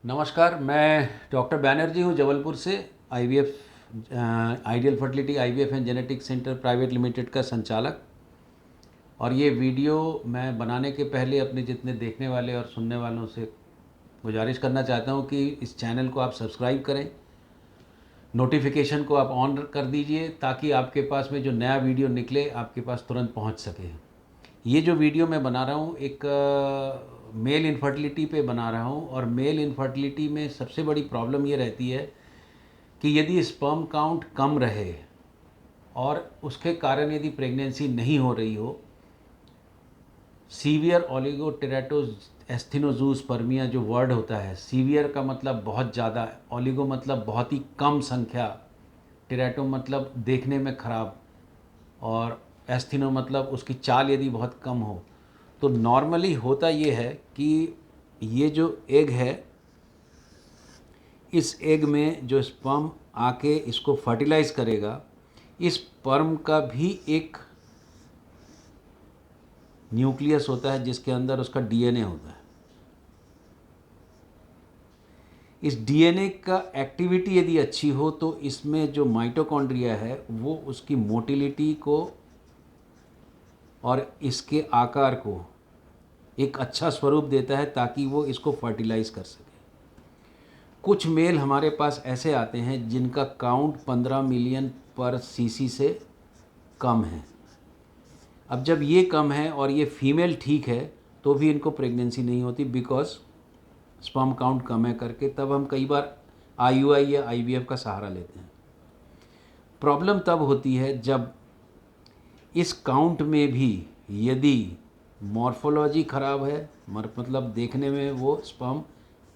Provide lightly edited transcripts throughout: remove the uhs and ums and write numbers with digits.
नमस्कार, मैं डॉक्टर बैनर्जी हूँ जबलपुर से। IVF ideal fertility IVF and genetic centre private limited का संचालक। और ये वीडियो मैं बनाने के पहले अपने जितने देखने वाले और सुनने वालों से गुजारिश करना चाहता हूँ कि इस चैनल को आप सब्सक्राइब करें, नोटिफिकेशन को आप ऑन कर दीजिए ताकि आपके पास में जो नया वीडियो निकले आपके पास तुरंत पहुँच सके। ये जो वीडियो मैं बना रहा हूँ एक मेल इनफर्टिलिटी पे बना रहा हूँ। और मेल इनफर्टिलिटी में सबसे बड़ी प्रॉब्लम ये रहती है कि यदि स्पर्म काउंट कम रहे और उसके कारण यदि प्रेगनेंसी नहीं हो रही हो, सीवियर ओलिगोटेरेटोज एस्थेनोजूसपर्मिया जो वर्ड होता है, सीवियर का मतलब बहुत ज़्यादा, ओलिगो मतलब बहुत ही कम संख्या, टेरेटो मतलब देखने में ख़राब, और एस्थेनो मतलब उसकी चाल यदि बहुत कम हो, तो नॉर्मली होता ये है कि ये जो एग है, इस एग में जो स्पर्म आके इसको फर्टिलाइज़ करेगा, इस स्पर्म का भी एक न्यूक्लियस होता है जिसके अंदर उसका डीएनए होता है। इस डीएनए का एक्टिविटी यदि अच्छी हो तो इसमें जो माइटोकॉन्ड्रिया है वो उसकी मोटिलिटी को और इसके आकार को एक अच्छा स्वरूप देता है ताकि वो इसको फर्टिलाइज़ कर सके। कुछ मेल हमारे पास ऐसे आते हैं जिनका काउंट 15 मिलियन पर सीसी से कम है। अब जब ये कम है और ये फीमेल ठीक है तो भी इनको प्रेगनेंसी नहीं होती, बिकॉज स्पर्म काउंट कम है करके। तब हम कई बार आईयूआई या आईवीएफ का सहारा लेते हैं। प्रॉब्लम तब होती है जब इस काउंट में भी यदि मॉर्फोलॉजी ख़राब है, मतलब देखने में वो स्पर्म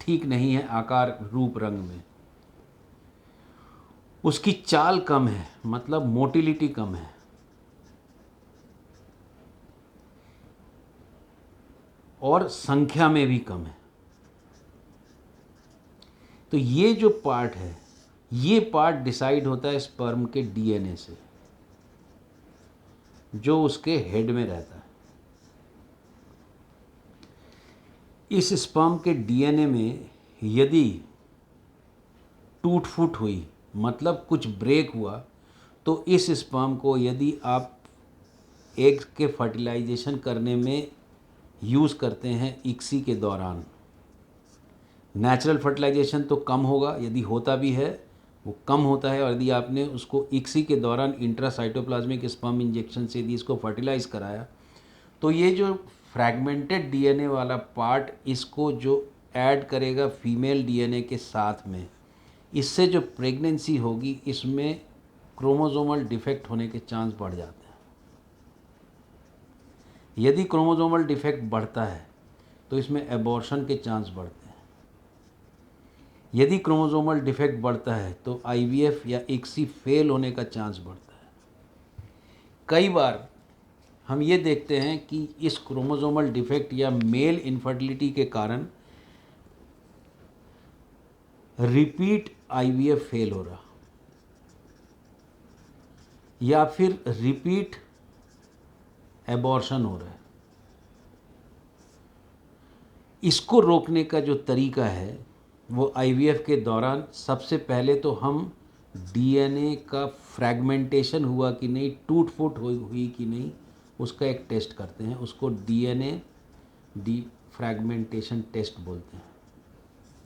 ठीक नहीं है, आकार रूप रंग में उसकी चाल कम है, मतलब मोटिलिटी कम है, और संख्या में भी कम है, तो ये जो पार्ट है, ये पार्ट डिसाइड होता है स्पर्म के डीएनए से जो उसके हेड में रहता है। इस स्पर्म के डीएनए में यदि टूट फूट हुई, मतलब कुछ ब्रेक हुआ, तो इस स्पर्म को यदि आप एग के फर्टिलाइजेशन करने में यूज़ करते हैं इक्सी के दौरान, नेचुरल फर्टिलाइजेशन तो कम होगा, यदि होता भी है वो कम होता है, और यदि आपने उसको इक्सी के दौरान इंट्रासाइटोप्लाज्मिक स्पर्म इंजेक्शन से यदि इसको फर्टिलाइज़ कराया, तो ये जो फ्रैगमेंटेड डीएनए वाला पार्ट इसको जो ऐड करेगा फीमेल डीएनए के साथ में, इससे जो प्रेगनेंसी होगी इसमें क्रोमोसोमल डिफेक्ट होने के चांस बढ़ जाते हैं। यदि क्रोमोसोमल डिफेक्ट बढ़ता है तो इसमें एबॉर्शन के चांस बढ़ते हैं। यदि क्रोमोसोमल डिफेक्ट बढ़ता है तो आईवीएफ या इक्सी फेल होने का चांस बढ़ता है। कई बार हम ये देखते हैं कि इस क्रोमोसोमल डिफेक्ट या मेल इनफर्टिलिटी के कारण रिपीट आईवीएफ फेल हो रहा, या फिर रिपीट एबॉर्शन हो रहा है। इसको रोकने का जो तरीका है वो आईवीएफ के दौरान सबसे पहले तो हम डीएनए का फ्रैगमेंटेशन हुआ कि नहीं, टूट फूट हुई कि नहीं, उसका एक टेस्ट करते हैं। उसको डीएनए डी फ्रैगमेंटेशन टेस्ट बोलते हैं।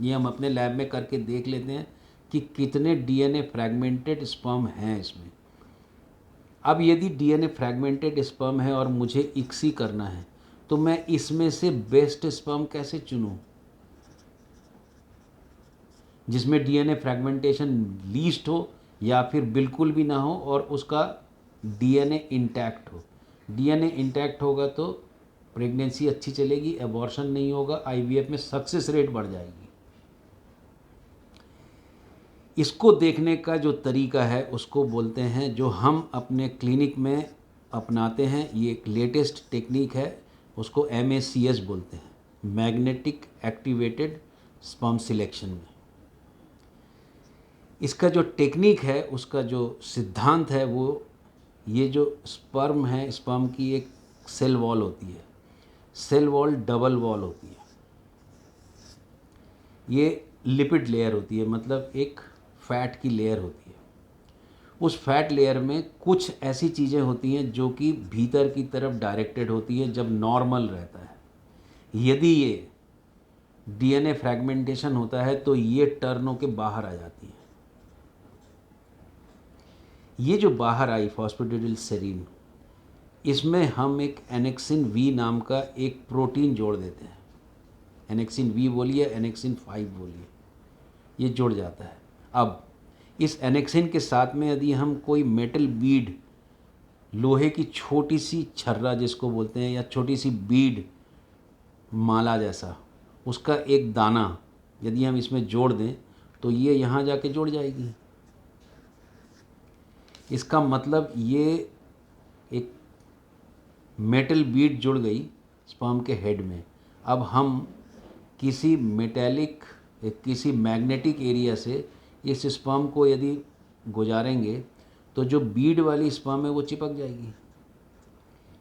ये हम अपने लैब में करके देख लेते हैं कि कितने डीएनए फ्रैगमेंटेड स्पर्म हैं इसमें। अब यदि डीएनए फ्रैगमेंटेड स्पर्म है और मुझे इक्सी करना है, तो मैं इसमें से बेस्ट स्पर्म कैसे चुनूं जिसमें डीएनए फ्रैगमेंटेशन लीस्ट हो या फिर बिल्कुल भी ना हो और उसका डीएनए इंटैक्ट हो। डीएनए इंटैक्ट होगा तो प्रेगनेंसी अच्छी चलेगी, एबॉर्शन नहीं होगा, आईवीएफ में सक्सेस रेट बढ़ जाएगी। इसको देखने का जो तरीका है उसको बोलते हैं, जो हम अपने क्लिनिक में अपनाते हैं, ये एक लेटेस्ट टेक्निक है, उसको MACS बोलते हैं, मैग्नेटिक एक्टिवेटेड स्पर्म सिलेक्शन में। इसका जो टेक्निक है, उसका जो सिद्धांत है, वो ये जो स्पर्म है, स्पर्म की एक सेल वॉल होती है, सेल वॉल डबल वॉल होती है। ये लिपिड लेयर होती है, मतलब एक फैट की लेयर होती है। उस फैट लेयर में कुछ ऐसी चीज़ें होती हैं जो कि भीतर की तरफ डायरेक्टेड होती है जब नॉर्मल रहता है। यदि ये डीएनए फ्रैगमेंटेशन होता है तो ये टर्न होके बाहर आ जाती है। ये जो बाहर आई फॉस्फेटिडिल सेरीन, इसमें हम एक एनेक्सिन वी नाम का एक प्रोटीन जोड़ देते हैं। एनेक्सिन वी बोलिए, एनेक्सिन 5 बोलिए, ये जुड़ जाता है। अब इस एनेक्सिन के साथ में यदि हम कोई मेटल बीड, लोहे की छोटी सी छर्रा जिसको बोलते हैं, या छोटी सी बीड माला जैसा, उसका एक दाना यदि हम इसमें जोड़ दें तो ये यहाँ जाके जुड़ जाएगी। इसका मतलब ये एक मेटल बीड जुड़ गई स्पर्म के हेड में। अब हम किसी मेटेलिक, किसी मैग्नेटिक एरिया से इस स्पर्म को यदि गुजारेंगे तो जो बीड वाली स्पर्म है वो चिपक जाएगी।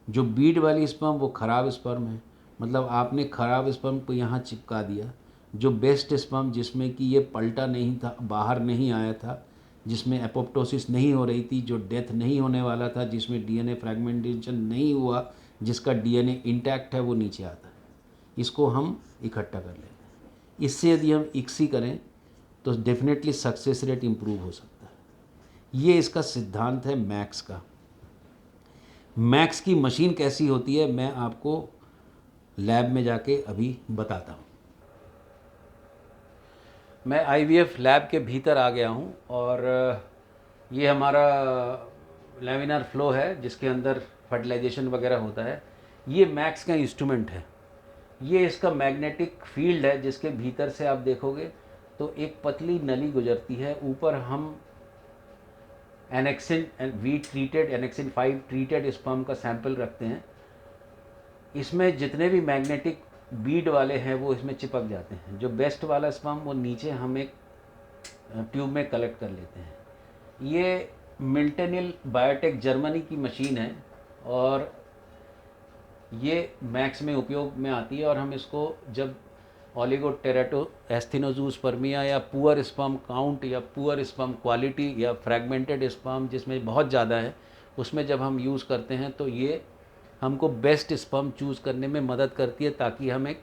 जो बीड वाली स्पर्म वो ख़राब स्पर्म है, मतलब आपने ख़राब स्पर्म को यहाँ चिपका दिया। जो बेस्ट स्पर्म जिसमें कि ये पलटा नहीं था, बाहर नहीं आया था, जिसमें एपोप्टोसिस नहीं हो रही थी, जो डेथ नहीं होने वाला था, जिसमें डीएनए फ्रैगमेंटेशन नहीं हुआ, जिसका डीएनए इंटैक्ट है, वो नीचे आता है। इसको हम इकट्ठा कर लेते हैं। इससे यदि हम इक्सी करें तो डेफिनेटली सक्सेस रेट इम्प्रूव हो सकता है। ये इसका सिद्धांत है मैक्स का। मैक्स की मशीन कैसी होती है मैं आपको लैब में जाके अभी बताता हूँ। मैं आईवीएफ लैब के भीतर आ गया हूँ और ये हमारा लैमिनार फ्लो है जिसके अंदर फर्टिलाइजेशन वगैरह होता है। ये मैक्स का इंस्ट्रूमेंट है। ये इसका मैग्नेटिक फील्ड है जिसके भीतर से आप देखोगे तो एक पतली नली गुजरती है। ऊपर हम एनेक्सिन वी ट्रीटेड, एनेक्सिन 5 ट्रीटेड स्पर्म का सैंपल रखते हैं। इसमें जितने भी मैग्नेटिक बीड वाले हैं वो इसमें चिपक जाते हैं। जो बेस्ट वाला स्पर्म वो नीचे हम एक ट्यूब में कलेक्ट कर लेते हैं। ये मिल्टेनिल बायोटेक जर्मनी की मशीन है और ये मैक्स में उपयोग में आती है। और हम इसको जब ओलिगोटेरेटोएस्थेनोजूस्पर्मिया या पुअर स्पर्म काउंट या पुअर स्पर्म क्वालिटी या फ्रैगमेंटेड स्पर्म जिसमें बहुत ज़्यादा है, उसमें जब हम यूज़ करते हैं तो ये हमको बेस्ट स्पर्म चूज़ करने में मदद करती है ताकि हम एक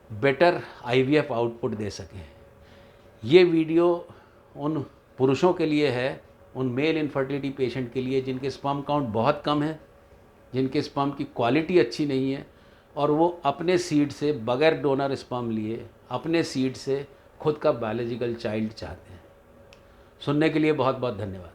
बेटर आईवीएफ आउटपुट दे सकें। ये वीडियो उन पुरुषों के लिए है, उन मेल इनफर्टिलिटी पेशेंट के लिए जिनके स्पर्म काउंट बहुत कम है, जिनके स्पर्म की क्वालिटी अच्छी नहीं है और वो अपने सीड से, बगैर डोनर स्पर्म लिए, अपने सीड से खुद का बायोलॉजिकल चाइल्ड चाहते हैं। सुनने के लिए बहुत बहुत धन्यवाद।